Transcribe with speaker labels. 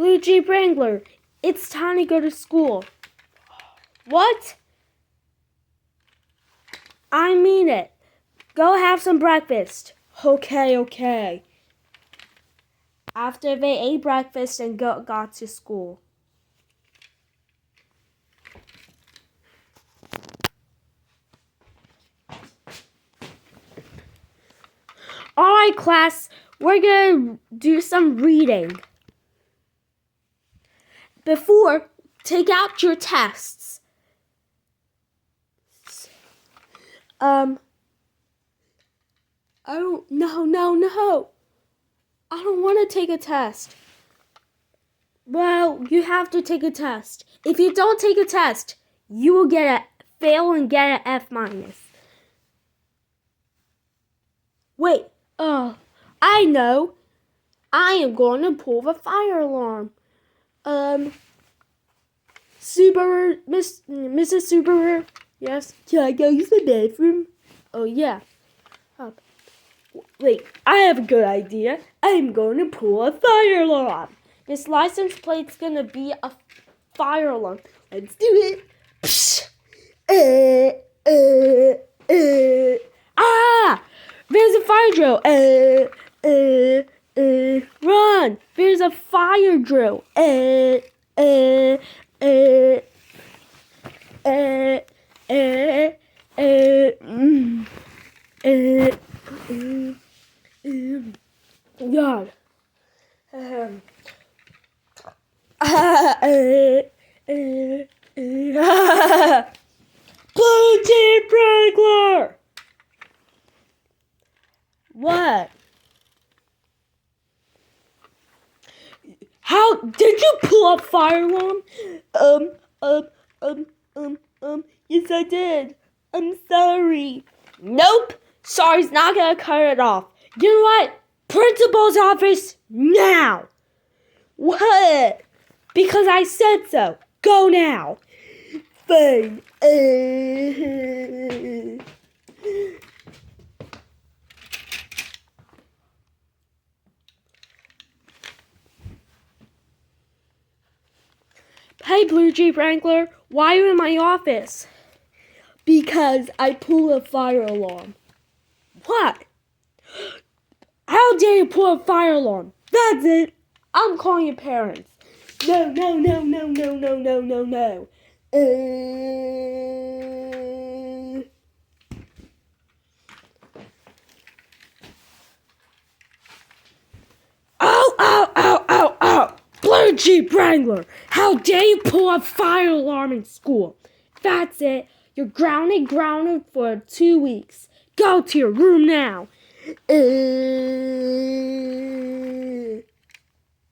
Speaker 1: Blue Jeep Wrangler, it's time to go to school. What? I mean it. Go have some breakfast. Okay. After they ate breakfast and got to school. Alright, class, we're gonna do some reading. Before, take out your tests. No. I don't want to take a test. Well, you have to take a test. If you don't take a test, you will fail and get an F-. Wait, I know. I am going to pull the fire alarm. Subaru, Mrs. Subaru, yes? Can I go use the bathroom? Oh, yeah. Wait, I have a good idea. I'm going to pull a fire alarm. This license plate's going to be a fire alarm. Let's do it. Psh. There's a fire drill. Run. There's a fire drill. God. Blue Jeep Wrangler! What? How did you pull a fire alarm? Yes, I did. I'm sorry. Nope. Sorry's not gonna cut it off. You know what? Principal's office now. What? Because I said so. Go now. Fine. Hey, Blue Jeep Wrangler, why are you in my office? Because I pulled a fire alarm. What? How dare you pull a fire alarm? That's it. I'm calling your parents. No. Ow. Blue Jeep Wrangler, how dare you pull a fire alarm in school? That's it. You're grounded for 2 weeks. Go to your room now.